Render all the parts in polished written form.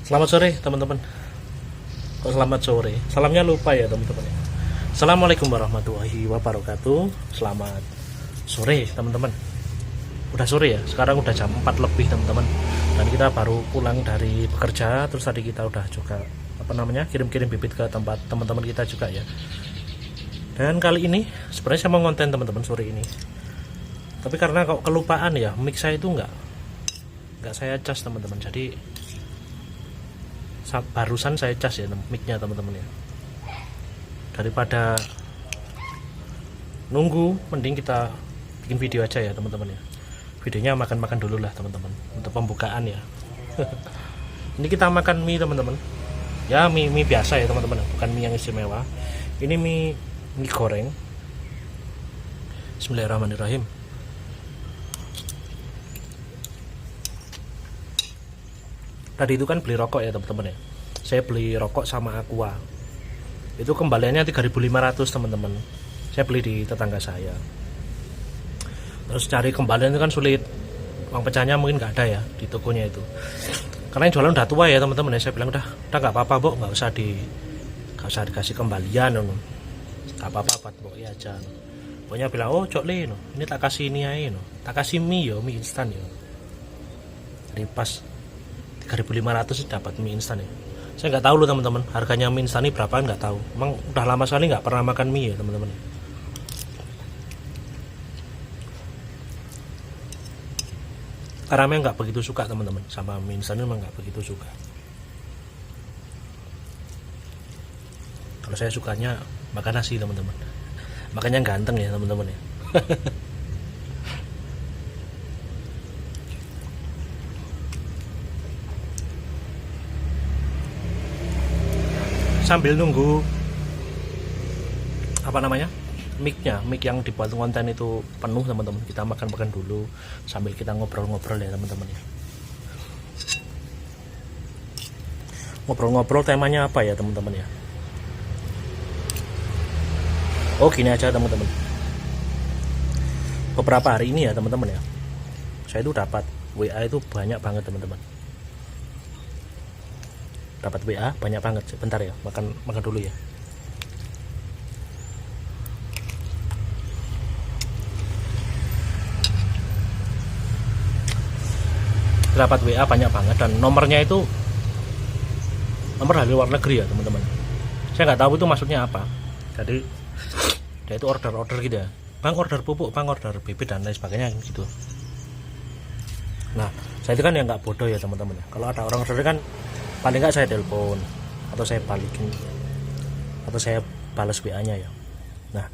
Selamat sore teman-teman. Kok selamat sore? Salamnya lupa ya teman-teman. Assalamualaikum warahmatullahi wabarakatuh. Selamat sore teman-teman. Udah sore ya, sekarang udah jam 4 lebih teman-teman. Dan kita baru pulang dari bekerja. Terus tadi kita udah juga kirim-kirim bibit ke tempat teman-teman kita juga ya. Dan kali ini sebenarnya saya mau ngonten teman-teman sore ini. Tapi karena kok kelupaan ya, mic saya itu nggak saya cas teman-teman. Jadi barusan saya cas ya mic-nya teman-teman ya. Daripada nunggu, mending kita bikin video aja ya teman-teman ya. Videonya makan-makan dulu lah teman-teman untuk pembukaan ya. Ini kita makan mie teman-teman. Ya mie biasa ya teman-teman, bukan mie yang istimewa. Ini mie goreng. Bismillahirrahmanirrahim. Tadi itu kan beli rokok ya teman-teman ya. Saya beli rokok sama Aqua. Itu kembaliannya 3.500 teman-teman. Saya beli di tetangga saya. Terus cari kembalian itu kan sulit. Uang pecahnya mungkin nggak ada ya di tokonya itu. Karena yang jualan udah tua ya teman-teman ya. Saya bilang udah nggak apa-apa bu, nggak usah dikasih kembalian no. Nggak apa-apa buat bu ya aja. Pokoknya bilang oh cok le no. Ini tak kasih ini aja no. Tak kasih mie instan yo. Jadi pas 3.500 dapat mie instan ya. Saya nggak tahu loh teman-teman, harganya mie instan ini berapa nggak tahu. Emang udah lama sekali nggak pernah makan mie ya teman-teman. Karena memang nggak begitu suka teman-teman sama mie instan, memang nggak begitu suka. Kalau saya sukanya makan nasi teman-teman. Makanya ganteng ya teman-teman ya. Sambil nunggu mic yang dibuat konten itu penuh teman-teman, kita makan dulu sambil kita ngobrol-ngobrol ya teman-teman ya. Ngobrol-ngobrol temanya apa ya teman-teman ya. Oh gini aja teman-teman, beberapa hari ini ya teman-teman ya, saya itu dapat WA itu banyak banget teman-teman. Dapat WA banyak banget. Bentar ya, makan dulu ya. Dapat WA banyak banget dan nomornya itu nomor dari luar negeri ya teman-teman. Saya nggak tahu itu maksudnya apa. Jadi dia itu order gitu ya. Bang order pupuk, bang order bibit dan lain sebagainya gitu. Nah saya itu kan ya nggak bodoh ya teman-teman ya. Kalau ada orang order kan paling nggak saya telepon atau saya balikin atau saya balas WA-nya ya. Nah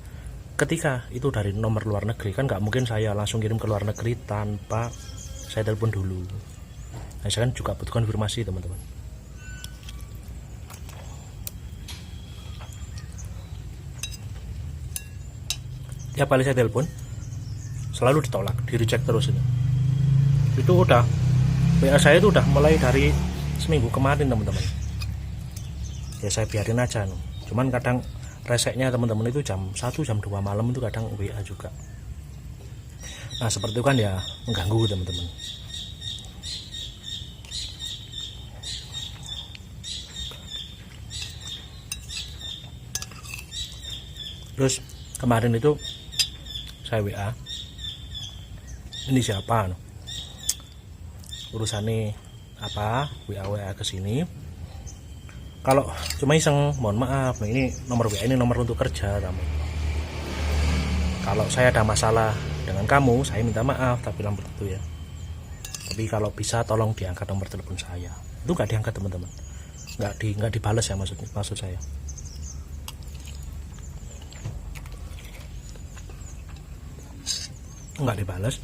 ketika itu dari nomor luar negeri kan nggak mungkin saya langsung kirim ke luar negeri tanpa saya telepon dulu. Nah saya kan juga butuh konfirmasi teman-teman. Ya paling saya telepon selalu ditolak, di reject terus ini. Itu udah WA saya itu udah mulai dari seminggu kemarin teman-teman. Ya saya biarin aja no. Cuman kadang reseknya teman-teman itu jam 1 jam 2 malam itu kadang WA juga. Nah seperti itu kan ya mengganggu teman-teman. Terus kemarin itu saya WA, ini siapa no? Urusannya apa, WA ke sini. Kalau cuma iseng mohon maaf, ini nomor WA ini nomor untuk kerja kamu. Kalau saya ada masalah dengan kamu, saya minta maaf, tapi bilang begitu ya. Tapi kalau bisa tolong diangkat nomor telepon saya. Itu nggak diangkat teman-teman, nggak dibalas ya maksud saya. Nggak dibalas.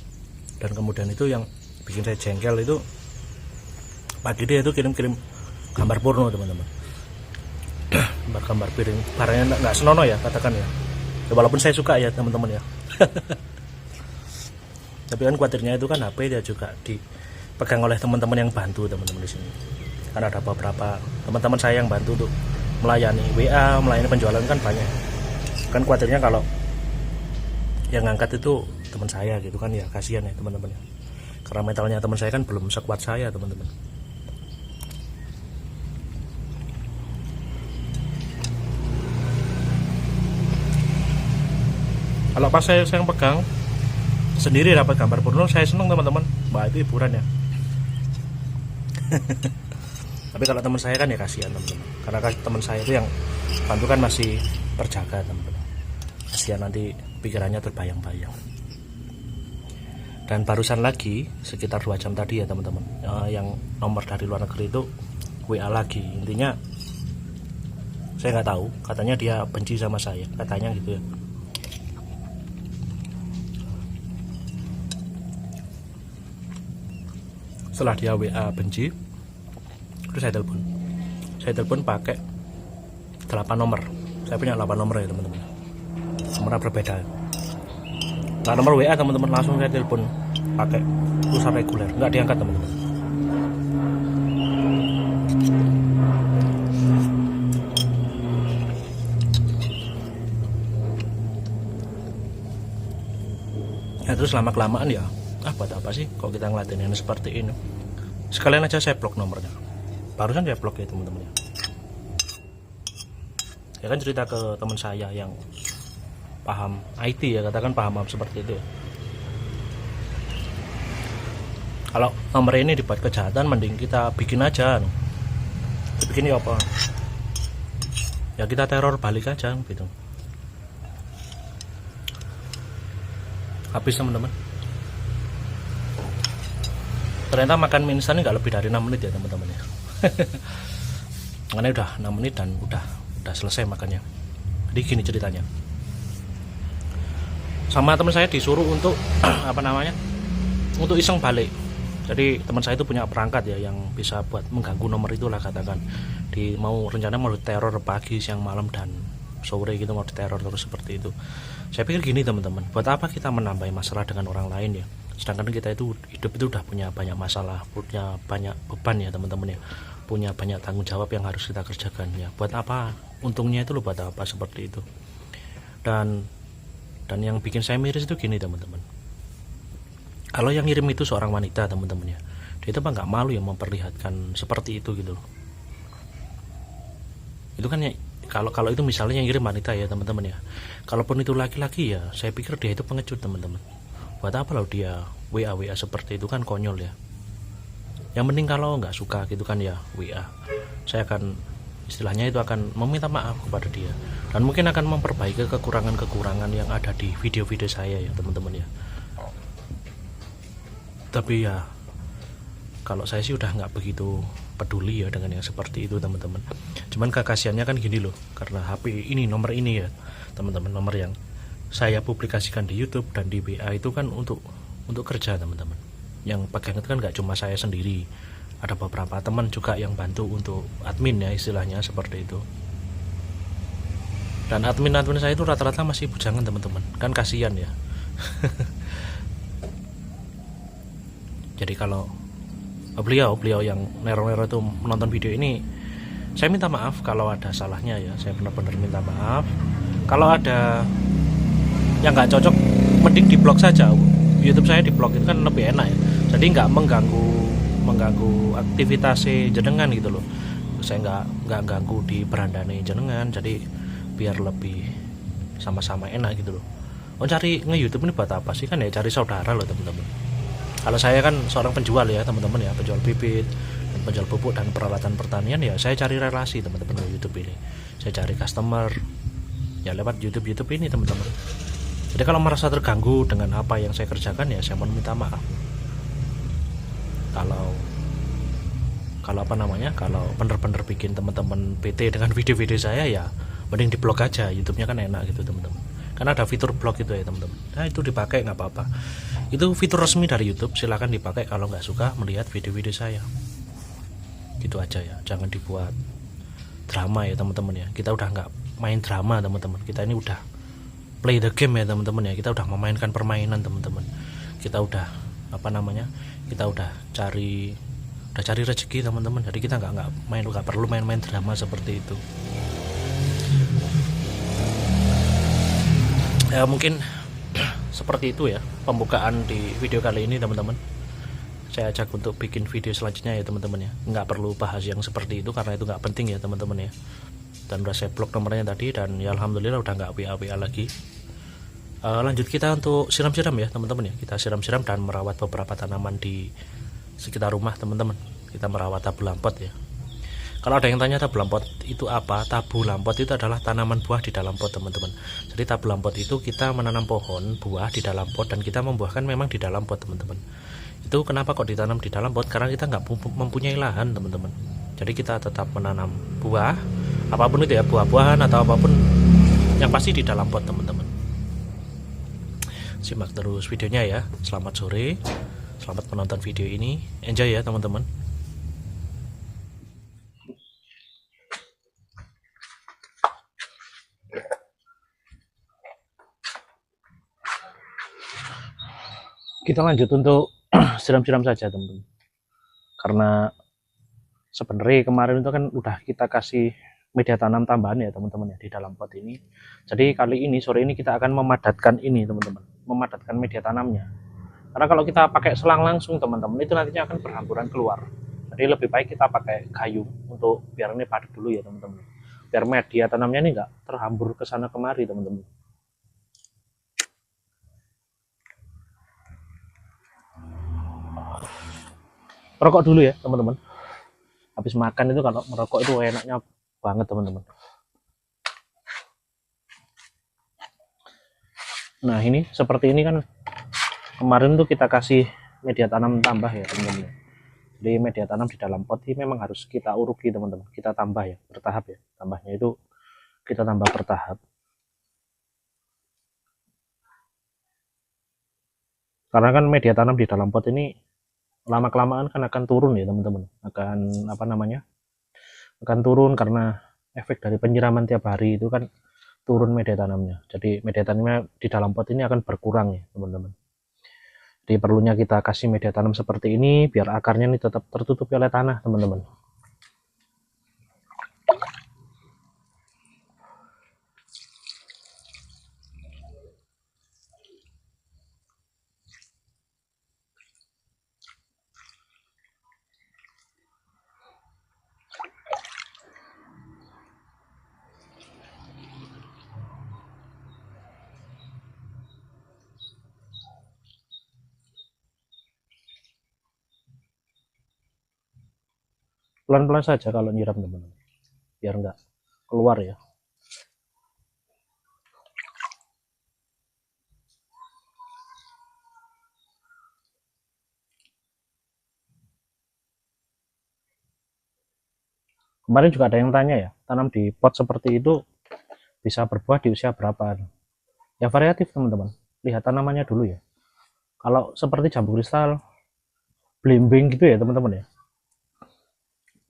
Dan kemudian itu yang bikin saya jengkel itu pagi dia itu kirim gambar porno teman-teman. gambar piring barangnya nggak senonoh ya katakan ya. Walaupun saya suka ya teman-teman ya. Tapi kan khawatirnya itu kan HP dia juga dipegang oleh teman-teman yang bantu teman-teman di sini. Karena ada beberapa teman-teman saya yang bantu untuk melayani WA, melayani penjualan kan banyak. Kan khawatirnya kalau yang ngangkat itu teman saya gitu kan ya, kasihan ya teman-teman ya. Karena mentalnya teman saya kan belum sekuat saya teman-teman. Kalau pas saya yang pegang sendiri dapat gambar porno, saya seneng teman-teman. Wah, itu hiburan ya. Tapi kalau teman saya kan ya kasihan teman-teman, karena teman saya itu yang bantu kan masih terjaga teman-teman. Kasihan nanti pikirannya terbayang-bayang. Dan barusan lagi sekitar 2 jam tadi ya teman-teman, yang nomor dari luar negeri itu WA lagi. Intinya saya nggak tahu, katanya dia benci sama saya, katanya gitu ya. Setelah dia WA benci, terus saya telepon pakai 8 nomor. Saya punya 8 nomor ya teman-teman, nomor berbeda. Nah, nomor WA teman-teman langsung saya telepon pakai pulsa reguler, nggak diangkat teman-teman. Nah, terus lama kelamaan ya, buat apa sih kalau kita ngeladenin seperti ini, sekalian aja saya blok nomornya. Barusan saya blok ya teman-teman ya. Ya kan cerita ke teman saya yang paham IT ya, katakan paham seperti itu ya. Kalau nomor ini dibuat kejahatan, mending kita bikin aja. Bikin ya apa? Ya kita teror balik aja gitu. Habis teman-teman. Ternyata makan mie instan ini nggak lebih dari 6 menit ya teman-teman ya. Karena udah 6 menit dan udah selesai makannya. Jadi gini ceritanya. Sama teman saya disuruh untuk untuk iseng balik. Jadi teman saya itu punya perangkat ya yang bisa buat mengganggu nomor itulah, katakan rencana mau teror pagi, siang, malam dan sore gitu, mau diteror terus seperti itu. Saya pikir gini teman-teman, buat apa kita menambah masalah dengan orang lain ya, sedangkan kita itu hidup itu udah punya banyak masalah, punya banyak beban ya teman-teman ya, punya banyak tanggung jawab yang harus kita kerjakan ya. Buat apa untungnya itu, buat apa seperti itu. Dan yang bikin saya miris itu gini teman-teman, kalau yang ngirim itu seorang wanita teman-teman ya, dia itu nggak malu ya memperlihatkan seperti itu gitu loh. Itu kan ya, kalau itu misalnya yang ngirim wanita ya teman-teman ya, kalaupun itu laki-laki ya, saya pikir dia itu pengecut teman-teman. Buat apa loh dia WA seperti itu, kan konyol ya. Yang penting kalau nggak suka gitu kan ya WA, saya akan istilahnya itu akan meminta maaf kepada dia, dan mungkin akan memperbaiki kekurangan-kekurangan yang ada di video-video saya ya teman-teman ya. Tapi ya kalau saya sih udah nggak begitu peduli ya dengan yang seperti itu teman-teman. Cuman kekasiannya kan gini loh, karena HP ini, nomor ini ya teman-teman, nomor yang saya publikasikan di YouTube dan di WA itu kan untuk kerja teman-teman. Yang pegang itu kan nggak cuma saya sendiri, ada beberapa teman juga yang bantu untuk admin ya istilahnya seperti itu. Dan admin saya itu rata-rata masih bujangan teman-teman, kan kasihan ya. Jadi kalau beliau yang neror-neror itu menonton video ini, saya minta maaf kalau ada salahnya ya, saya benar-benar minta maaf. Kalau ada yang nggak cocok, mending diblok saja. YouTube saya diblok itu kan lebih enak ya, jadi nggak mengganggu aktivitas jenengan gitu loh. Saya nggak ganggu di berandane jenengan, jadi biar lebih sama-sama enak gitu loh. Cari nge-YouTube ini buat apa sih, kan ya cari saudara loh teman-teman. Kalau saya kan seorang penjual ya teman-teman ya, penjual bibit dan penjual pupuk dan peralatan pertanian ya, saya cari relasi teman-teman di YouTube ini. Saya cari customer ya lewat YouTube ini teman-teman. Jadi kalau merasa terganggu dengan apa yang saya kerjakan ya, saya mohon minta maaf. Kalau kalau bener-bener bikin teman-teman PT dengan video-video saya ya, mending di blog aja. YouTube-nya kan enak gitu teman-teman, karena ada fitur blog itu ya teman-teman. Nah itu dipakai nggak apa-apa, itu fitur resmi dari YouTube, silahkan dipakai kalau nggak suka melihat video-video saya. Gitu aja ya, jangan dibuat drama ya teman-teman ya. Kita udah nggak main drama teman-teman, kita ini udah play the game ya teman-teman ya. Kita udah memainkan permainan teman-teman, kita udah kita udah cari rezeki teman-teman. Jadi kita nggak perlu main-main drama seperti itu ya. Mungkin seperti itu ya pembukaan di video kali ini teman-teman. Saya ajak untuk bikin video selanjutnya ya teman-teman ya, nggak perlu bahas yang seperti itu karena itu nggak penting ya teman-teman ya. Dan udah saya blok nomornya tadi, dan ya alhamdulillah udah nggak WA lagi. Lanjut kita untuk siram-siram ya teman-teman ya. Kita siram-siram dan merawat beberapa tanaman di sekitar rumah teman-teman. Kita merawat tabu lampot ya. Kalau ada yang tanya tabu lampot itu apa? Tabu lampot itu adalah tanaman buah di dalam pot teman-teman. Jadi tabu lampot itu kita menanam pohon buah di dalam pot dan kita membuahkan memang di dalam pot teman-teman. Itu kenapa kok ditanam di dalam pot? Karena kita nggak mempunyai lahan teman-teman. Jadi kita tetap menanam buah, apapun itu ya, buah-buahan atau apapun, yang pasti di dalam pot teman-teman. Simak terus videonya ya. Selamat sore, selamat menonton video ini, enjoy ya teman-teman. Kita lanjut untuk siram-siram saja teman-teman, karena sebenarnya kemarin itu kan udah kita kasih media tanam tambahan ya teman-teman ya di dalam pot ini. Jadi kali ini sore ini kita akan memadatkan ini teman-teman, memadatkan media tanamnya. Karena kalau kita pakai selang langsung teman-teman itu nantinya akan berhamburan keluar. Jadi lebih baik kita pakai gayung untuk biar ini padat dulu ya teman-teman, biar media tanamnya ini enggak terhambur ke sana kemari teman-teman. Rokok dulu ya teman-teman. Habis makan itu kalau merokok itu enaknya banget teman-teman. Nah ini seperti ini kan, kemarin tuh kita kasih media tanam tambah ya teman-teman. Jadi media tanam di dalam pot ini memang harus kita uruki teman-teman, kita tambah ya bertahap ya, tambahnya itu kita tambah bertahap. Karena kan media tanam di dalam pot ini lama kelamaan kan akan turun ya teman-teman, akan apa namanya, akan turun karena efek dari penyiraman tiap hari itu kan turun media tanamnya. Jadi media tanamnya di dalam pot ini akan berkurang ya teman-teman. Jadi perlunya kita kasih media tanam seperti ini biar akarnya ini tetap tertutupi oleh tanah teman-teman. Pelan-pelan saja kalau nyiram teman-teman, biar enggak keluar ya. Kemarin juga ada yang tanya ya, tanam di pot seperti itu bisa berbuah di usia berapa? Ya variatif teman-teman, lihat tanamannya dulu ya. Kalau seperti jambu kristal, belimbing gitu ya teman-teman ya,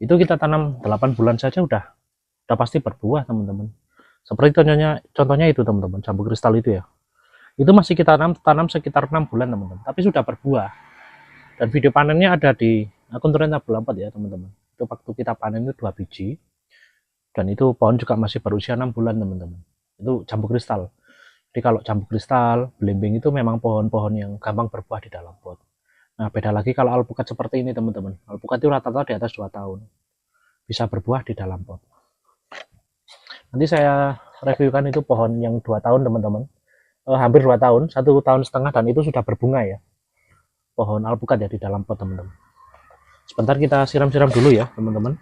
itu kita tanam 8 bulan saja udah pasti berbuah teman-teman. Seperti contohnya itu teman-teman, jambu kristal itu ya, itu masih kita tanam sekitar 6 bulan teman-teman, tapi sudah berbuah. Dan video panennya ada di akun Turen Tabu Lampot ya teman-teman. Itu waktu kita panen itu 2 biji, dan itu pohon juga masih berusia 6 bulan teman-teman. Itu jambu kristal. Jadi kalau jambu kristal, belimbing itu memang pohon-pohon yang gampang berbuah di dalam pot. Nah beda lagi kalau alpukat seperti ini teman-teman. Alpukat itu rata-rata di atas 2 tahun bisa berbuah di dalam pot. Nanti saya reviewkan itu pohon yang 2 tahun teman-teman, hampir 2 tahun, 1,5 tahun, dan itu sudah berbunga ya, pohon alpukat ya di dalam pot teman-teman. Sebentar kita siram-siram dulu ya teman-teman.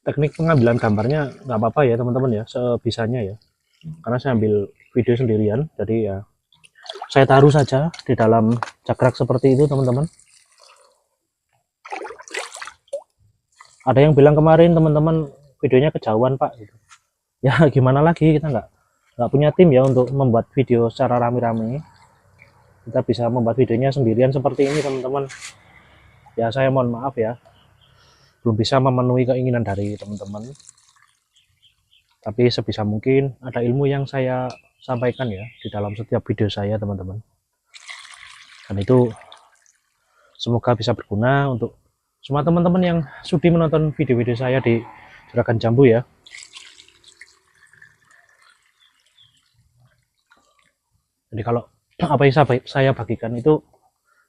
Teknik pengambilan gambarnya nggak apa-apa ya teman-teman ya, sebisanya ya, karena saya ambil video sendirian, jadi ya saya taruh saja di dalam cakrak seperti itu teman-teman. Ada yang bilang kemarin teman-teman videonya kejauhan pak gitu. Ya gimana lagi, kita nggak punya tim ya untuk membuat video secara rame-rame. Kita bisa membuat videonya sendirian seperti ini teman-teman. Ya saya mohon maaf ya, belum bisa memenuhi keinginan dari teman-teman, tapi sebisa mungkin ada ilmu yang saya sampaikan ya di dalam setiap video saya teman-teman, dan itu semoga bisa berguna untuk semua teman-teman yang sudi menonton video-video saya di Juragan Jambu ya. Jadi kalau apa yang saya bagikan itu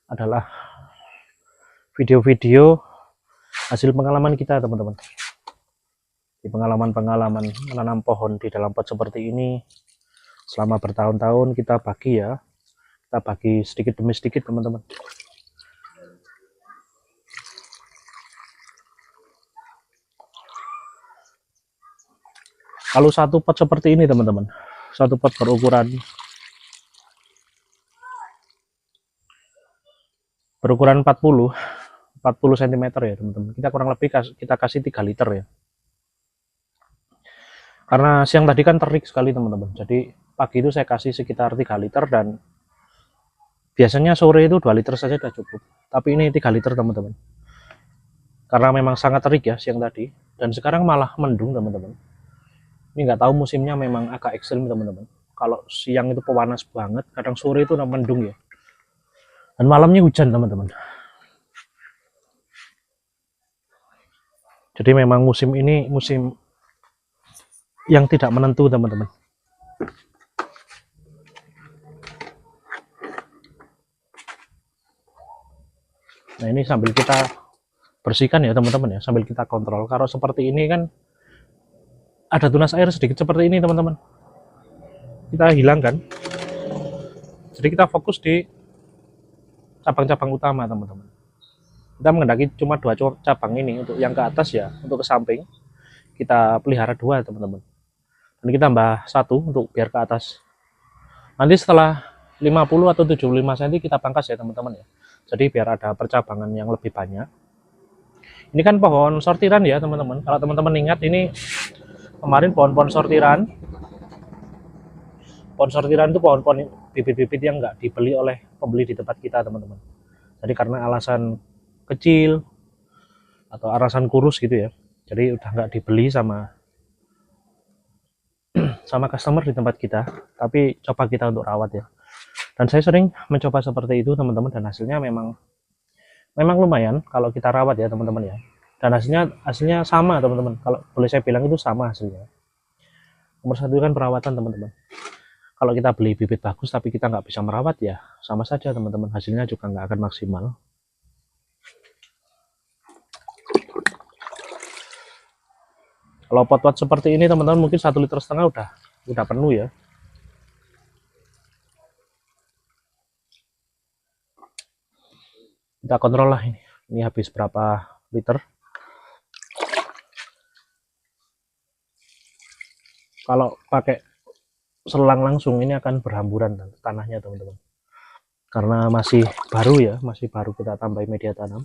adalah video-video hasil pengalaman kita teman-teman. Di pengalaman-pengalaman menanam pohon di dalam pot seperti ini selama bertahun-tahun kita bagi ya, kita bagi sedikit demi sedikit teman-teman. Kalau satu pot seperti ini teman-teman, satu pot berukuran 40 cm ya teman-teman, kita kurang lebih kita kasih 3 liter ya, karena siang tadi kan terik sekali teman-teman, jadi pagi itu saya kasih sekitar 3 liter dan biasanya sore itu 2 liter saja sudah cukup, tapi ini 3 liter teman-teman, karena memang sangat terik ya siang tadi, dan sekarang malah mendung teman-teman. Ini nggak tahu musimnya, memang agak ekstrim teman-teman. Kalau siang itu pewanas banget, kadang sore itu mendung ya, dan malamnya hujan teman-teman. Jadi memang musim ini musim yang tidak menentu teman-teman. Nah ini sambil kita bersihkan ya teman-teman ya, sambil kita kontrol. Kalau seperti ini kan ada tunas air sedikit seperti ini teman-teman, kita hilangkan. Jadi kita fokus di cabang-cabang utama teman-teman. Kita mengendaki cuma 2 cabang ini, untuk yang ke atas ya, untuk ke samping kita pelihara 2 teman-teman, dan kita tambah 1 untuk biar ke atas. Nanti setelah 50 atau 75 cm kita pangkas ya teman-teman ya, jadi biar ada percabangan yang lebih banyak. Ini kan pohon sortiran ya teman-teman, kalau teman-teman ingat ini kemarin pohon-pohon sortiran. Pohon sortiran itu pohon-pohon bibit-bibit yang nggak dibeli oleh pembeli di tempat kita teman-teman. Jadi karena alasan kecil atau alasan kurus gitu ya, jadi udah nggak dibeli sama customer di tempat kita, tapi coba kita untuk rawat ya. Dan saya sering mencoba seperti itu teman-teman, dan hasilnya memang lumayan kalau kita rawat ya teman-teman ya. Dan hasilnya sama teman-teman, kalau boleh saya bilang itu sama hasilnya. Nomor 1 kan perawatan teman-teman. Kalau kita beli bibit bagus tapi kita nggak bisa merawat ya sama saja teman-teman, hasilnya juga nggak akan maksimal. Kalau pot-pot seperti ini teman-teman mungkin 1,5 liter udah penuh ya. Kita kontrol lah ini habis berapa liter. Kalau pakai selang langsung ini akan berhamburan tanahnya teman-teman, karena masih baru ya, masih baru kita tambahin media tanam.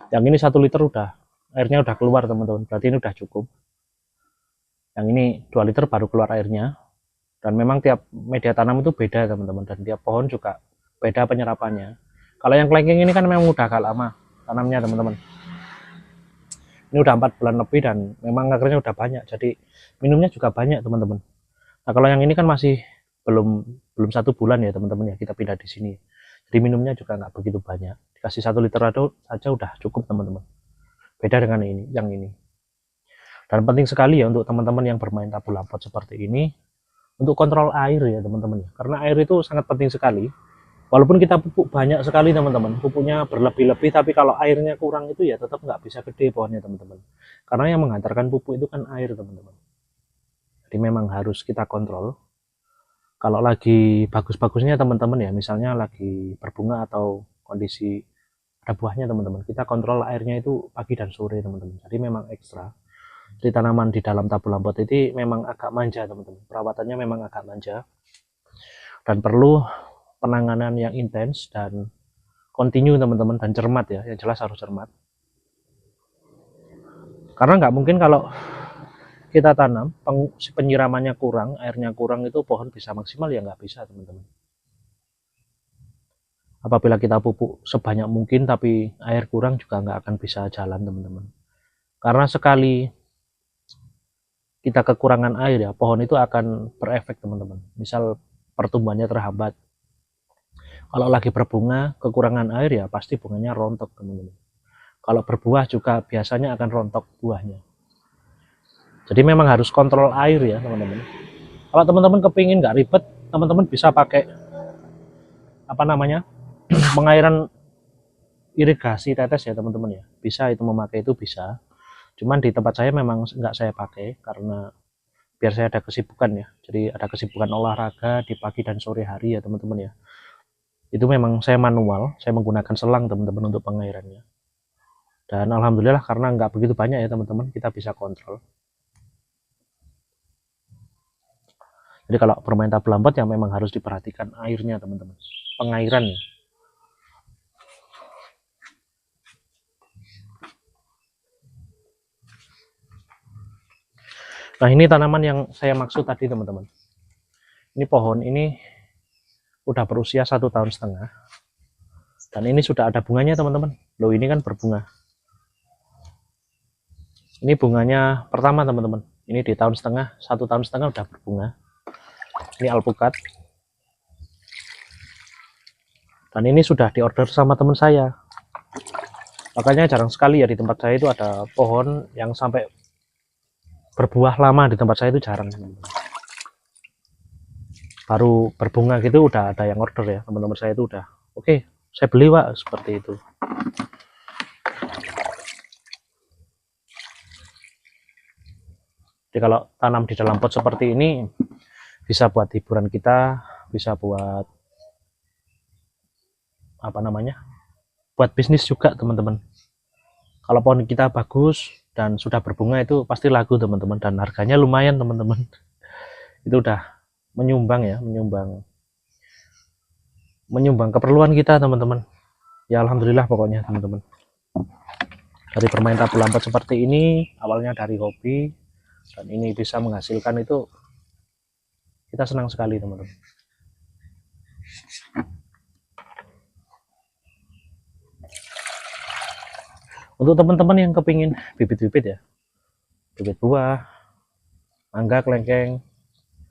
Yang ini 1 liter airnya udah keluar teman-teman, berarti ini udah cukup. Yang ini 2 liter baru keluar airnya. Dan memang tiap media tanam itu beda teman-teman, dan tiap pohon juga beda penyerapannya. Kalau yang kelengking ini kan memang udah agak lama tanamnya teman-teman, ini udah 4 bulan lebih dan memang akarnya udah banyak, jadi minumnya juga banyak teman-teman. Nah kalau yang ini kan masih belum 1 bulan ya teman-teman ya, kita pindah di sini, jadi minumnya juga nggak begitu banyak, dikasih 1 liter saja udah cukup teman-teman. Beda dengan yang ini. Dan penting sekali ya untuk teman-teman yang bermain tabu lampot seperti ini, untuk kontrol air ya teman-teman ya, karena air itu sangat penting sekali. Walaupun kita pupuk banyak sekali teman-teman, pupuknya berlebih-lebih, tapi kalau airnya kurang itu ya tetap nggak bisa gede pohonnya teman-teman, karena yang menghantarkan pupuk itu kan air teman-teman. Jadi memang harus kita kontrol. Kalau lagi bagus-bagusnya teman-teman ya, misalnya lagi berbunga atau kondisi ada buahnya teman-teman, kita kontrol airnya itu pagi dan sore teman-teman, jadi memang ekstra. Di tanaman di dalam tabu lampot ini memang agak manja teman-teman, perawatannya memang agak manja dan perlu penanganan yang intens dan kontinu teman-teman, dan cermat ya, yang jelas harus cermat, karena nggak mungkin kalau kita tanam penyiramannya kurang, airnya kurang, itu pohon bisa maksimal ya, nggak bisa teman-teman. Apabila kita pupuk sebanyak mungkin tapi air kurang juga nggak akan bisa jalan teman-teman, karena sekali kita kekurangan air ya, pohon itu akan berefek teman-teman. Misal pertumbuhannya terhambat, kalau lagi berbunga kekurangan air ya pasti bunganya rontok teman-teman. Kalau berbuah juga biasanya akan rontok buahnya. Jadi memang harus kontrol air ya teman-teman. Kalau teman-teman kepingin nggak ribet, teman-teman bisa pakai apa namanya pengairan irigasi tetes ya teman-teman ya. Bisa itu, memakai itu bisa. Cuman di tempat saya memang nggak saya pakai karena biar saya ada kesibukan ya. Jadi ada kesibukan olahraga di pagi dan sore hari ya teman-teman ya. Itu memang saya manual, saya menggunakan selang teman-teman untuk pengairannya. Dan alhamdulillah karena nggak begitu banyak ya teman-teman, kita bisa kontrol. Jadi kalau bermain tabel lambat yang memang harus diperhatikan airnya teman-teman, pengairannya. Nah ini tanaman yang saya maksud tadi teman-teman. Ini pohon ini udah berusia 1,5 tahun. Dan ini sudah ada bunganya teman-teman. Loh ini kan berbunga. Ini bunganya pertama teman-teman. Ini di 1,5 tahun udah berbunga. Ini alpukat. Dan ini sudah diorder sama teman saya. Makanya jarang sekali ya di tempat saya itu ada pohon yang sampai berbuah lama. Di tempat saya itu jarang teman-teman. Baru berbunga gitu udah ada yang order ya teman-teman saya itu udah oke, saya beli Pak, seperti itu. Jadi kalau tanam di dalam pot seperti ini bisa buat hiburan kita, bisa buat apa namanya, buat bisnis juga teman-teman. Kalau pohon kita bagus dan sudah berbunga itu pasti laku teman-teman, dan harganya lumayan teman-teman. Itu udah menyumbang ya, menyumbang keperluan kita teman-teman. Ya alhamdulillah pokoknya teman-teman. Dari bermain tabel lambat seperti ini, awalnya dari hobi, dan ini bisa menghasilkan, itu kita senang sekali teman-teman. Untuk teman-teman yang kepingin bibit-bibit ya, bibit buah, mangga, kelengkeng,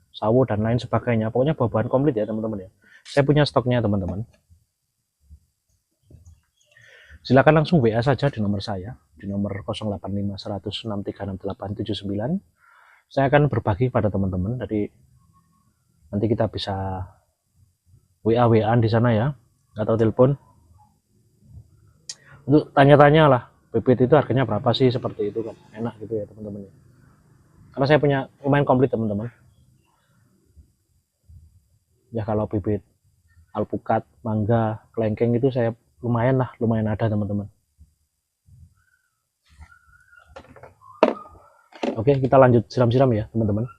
sawo dan lain sebagainya, pokoknya buah-buahan komplit ya teman-teman ya, saya punya stoknya teman-teman. Silakan langsung WA saja di nomor saya, di nomor 085106368879. Saya akan berbagi pada teman-teman. Jadi nanti kita bisa WA-WA-an di sana ya, atau telepon untuk tanya-tanya lah, bibit itu harganya berapa sih, seperti itu kan, enak gitu ya teman-teman. Karena saya punya lumayan komplit teman-teman. Ya kalau bibit alpukat, mangga, kelengkeng itu saya lumayan ada teman-teman. Oke, kita lanjut siram-siram ya teman-teman.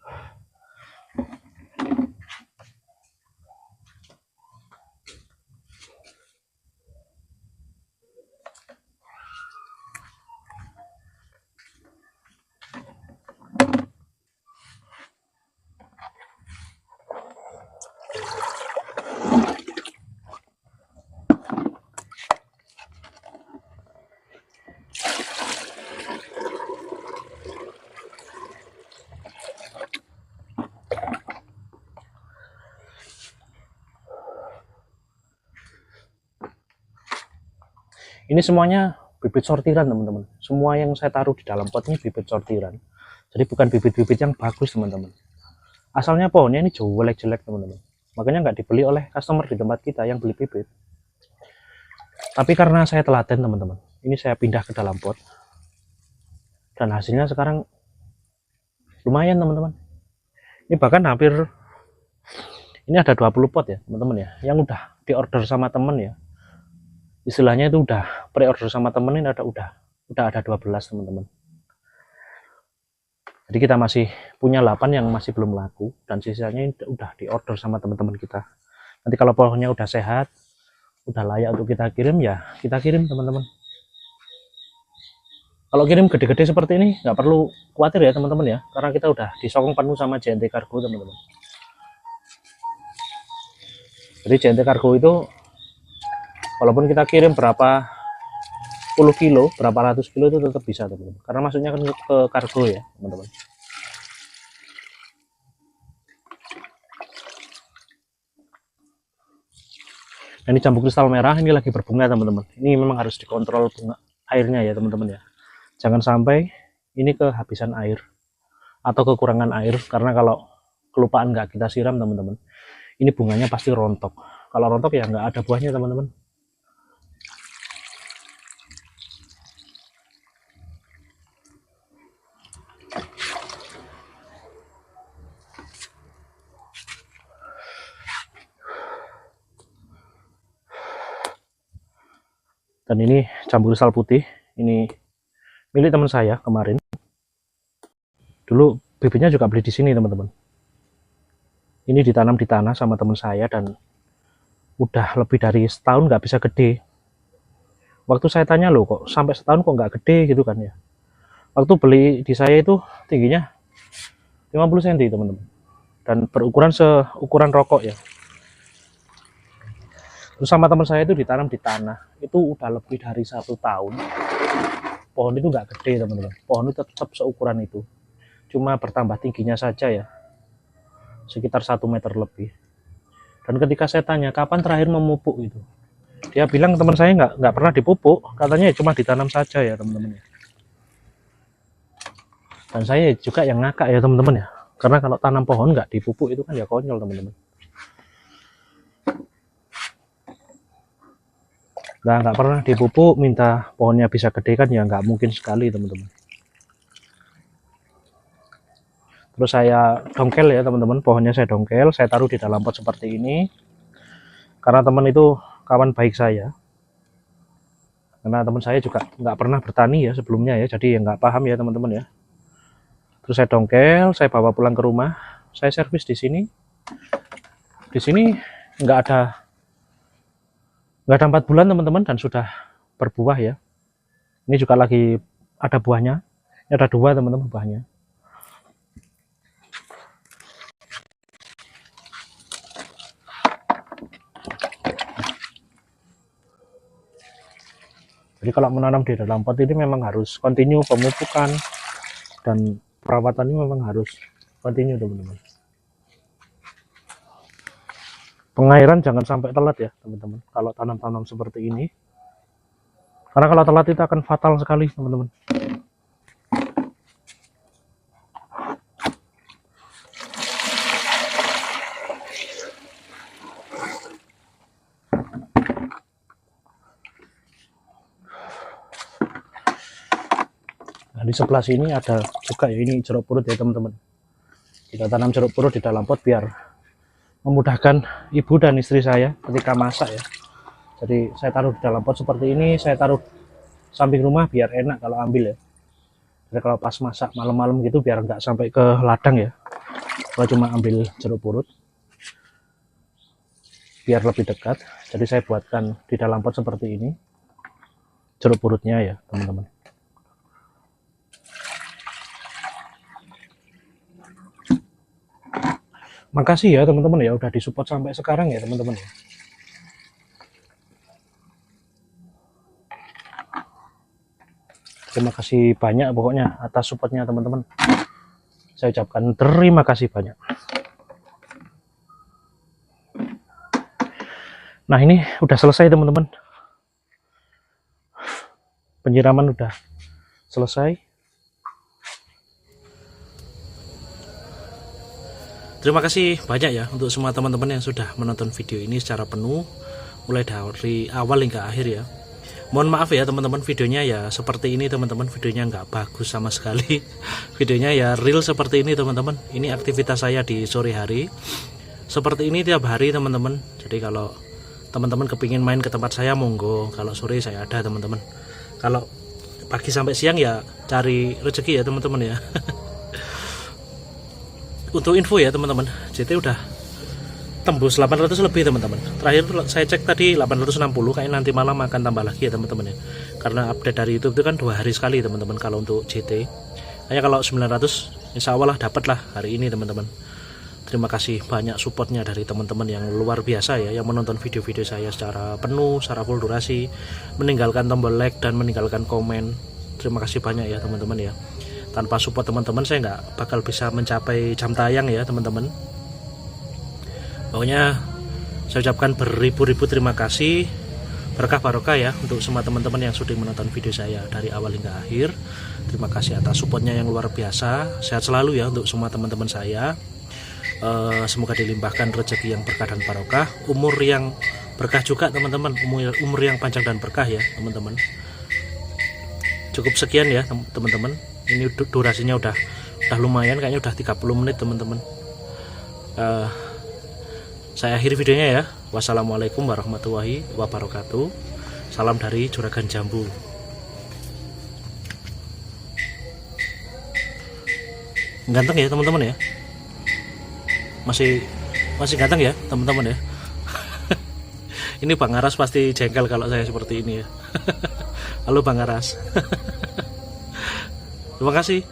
Ini semuanya bibit sortiran teman-teman. Semua yang saya taruh di dalam pot ini bibit sortiran. Jadi bukan bibit-bibit yang bagus teman-teman. Asalnya pohonnya ini jelek-jelek teman-teman. Makanya nggak dibeli oleh customer di tempat kita yang beli bibit. Tapi karena saya telaten teman-teman, ini saya pindah ke dalam pot. Dan hasilnya sekarang lumayan teman-teman. Ini bahkan hampir, ini ada 20 pot ya teman-teman ya, yang udah diorder sama temen ya. Istilahnya itu udah pre-order sama temen, ini udah ada 12 teman-teman. Jadi kita masih punya 8 yang masih belum laku, dan sisanya udah diorder sama teman-teman kita. Nanti kalau pohonnya udah sehat, udah layak untuk kita kirim ya, kita kirim teman-teman. Kalau kirim gede-gede seperti ini nggak perlu khawatir ya teman-teman ya, karena kita udah disokong penuh sama JNT Cargo teman-teman. Jadi JNT Cargo itu walaupun kita kirim berapa puluh kilo, berapa ratus kilo, itu tetap bisa teman-teman, karena masuknya kan ke kargo ya teman-teman. Nah, ini jambu kristal merah, ini lagi berbunga teman-teman. Ini memang harus dikontrol bunga airnya ya teman-teman ya, jangan sampai ini kehabisan air. atau kekurangan air, karena kalau kelupaan nggak kita siram teman-teman, ini bunganya pasti rontok. Kalau rontok ya nggak ada buahnya teman-teman. Dan ini jambu kristal putih, ini milik teman saya kemarin. Dulu bibitnya juga beli di sini teman-teman. Ini ditanam di tanah sama teman saya dan udah lebih dari setahun nggak bisa gede. Waktu saya tanya, loh kok sampai setahun kok nggak gede gitu kan ya. Waktu beli di saya itu tingginya 50 cm teman-teman. Dan berukuran seukuran rokok ya. Terus sama teman saya itu ditanam di tanah, itu udah lebih dari 1 tahun. Pohon itu nggak gede teman-teman, pohon itu tetap seukuran itu, cuma bertambah tingginya saja ya, sekitar 1 meter lebih. Dan ketika saya tanya kapan terakhir memupuk itu, dia bilang teman saya nggak pernah dipupuk, katanya cuma ditanam saja ya teman-teman ya. Dan saya juga yang ngakak ya teman-teman ya, karena kalau tanam pohon nggak dipupuk itu kan ya konyol teman-teman. Nggak pernah dipupuk, minta pohonnya bisa gede kan ya nggak mungkin sekali teman-teman. Terus saya dongkel ya teman-teman, pohonnya saya dongkel, saya taruh di dalam pot seperti ini. Karena teman itu kawan baik saya. Karena teman saya juga nggak pernah bertani ya sebelumnya ya, jadi ya nggak paham ya teman-teman ya. Terus saya dongkel, saya bawa pulang ke rumah, saya servis di sini. Di sini nggak ada 4 bulan teman-teman dan sudah berbuah ya. Ini juga lagi ada buahnya. Ini ada 2 teman-teman buahnya. Jadi kalau menanam di dalam pot ini memang harus continue pemupukan dan perawatannya memang harus continue teman-teman. Pengairan jangan sampai telat ya teman-teman kalau tanam-tanam seperti ini, karena kalau telat itu akan fatal sekali teman-teman. Nah, di sebelah sini ada juga ya, ini jeruk purut ya teman-teman. Kita tanam jeruk purut di dalam pot biar memudahkan ibu dan istri saya ketika masak ya. Jadi saya taruh di dalam pot seperti ini, saya taruh samping rumah biar enak kalau ambil ya. Jadi kalau pas masak malam-malam gitu biar nggak sampai ke ladang ya. Kalau cuma ambil jeruk purut biar lebih dekat. Jadi saya buatkan di dalam pot seperti ini jeruk purutnya ya teman-teman. Makasih ya teman-teman ya udah disupport sampai sekarang ya teman-teman ya. Terima kasih banyak pokoknya atas supportnya teman-teman. Saya ucapkan terima kasih banyak. Nah ini udah selesai teman-teman. Penyiraman udah selesai. Terima kasih banyak ya untuk semua teman-teman yang sudah menonton video ini secara penuh, mulai dari awal hingga akhir ya. Mohon maaf ya teman-teman, videonya ya seperti ini teman-teman, videonya nggak bagus sama sekali. Videonya ya real seperti ini teman-teman. Ini aktivitas saya di sore hari. Seperti ini tiap hari teman-teman. Jadi kalau teman-teman kepingin main ke tempat saya monggo, kalau sore saya ada teman-teman. Kalau pagi sampai siang ya cari rezeki ya teman-teman ya. Untuk info ya teman-teman, JT udah tembus 800 lebih teman-teman. Terakhir saya cek tadi 860, kayak nanti malam akan tambah lagi ya teman-teman ya. Karena update dari YouTube itu kan 2 hari sekali teman-teman kalau untuk JT. Kayak kalau 900 insya Allah lah dapat lah hari ini teman-teman. Terima kasih banyak supportnya dari teman-teman yang luar biasa ya, yang menonton video-video saya secara penuh, secara full durasi, meninggalkan tombol like dan meninggalkan komen. Terima kasih banyak ya teman-teman ya. Tanpa support teman-teman saya nggak bakal bisa mencapai jam tayang ya teman-teman. Pokoknya saya ucapkan beribu-ribu terima kasih berkah barokah ya untuk semua teman-teman yang sudah menonton video saya dari awal hingga akhir. Terima kasih atas supportnya yang luar biasa. Sehat selalu ya untuk semua teman-teman saya. Semoga dilimpahkan rezeki yang berkah dan barokah, umur yang berkah juga teman-teman, umur yang panjang dan berkah ya teman-teman. Cukup sekian ya teman-teman. Ini durasinya udah lumayan, kayaknya udah 30 menit teman-teman. Saya akhiri videonya ya. Wassalamualaikum warahmatullahi wabarakatuh. Salam dari Juragan Jambu. Ganteng ya teman-teman ya. Masih ganteng ya teman-teman ya. Ini Bang Aras pasti jengkel kalau saya seperti ini ya. Halo Bang Aras. Terima kasih.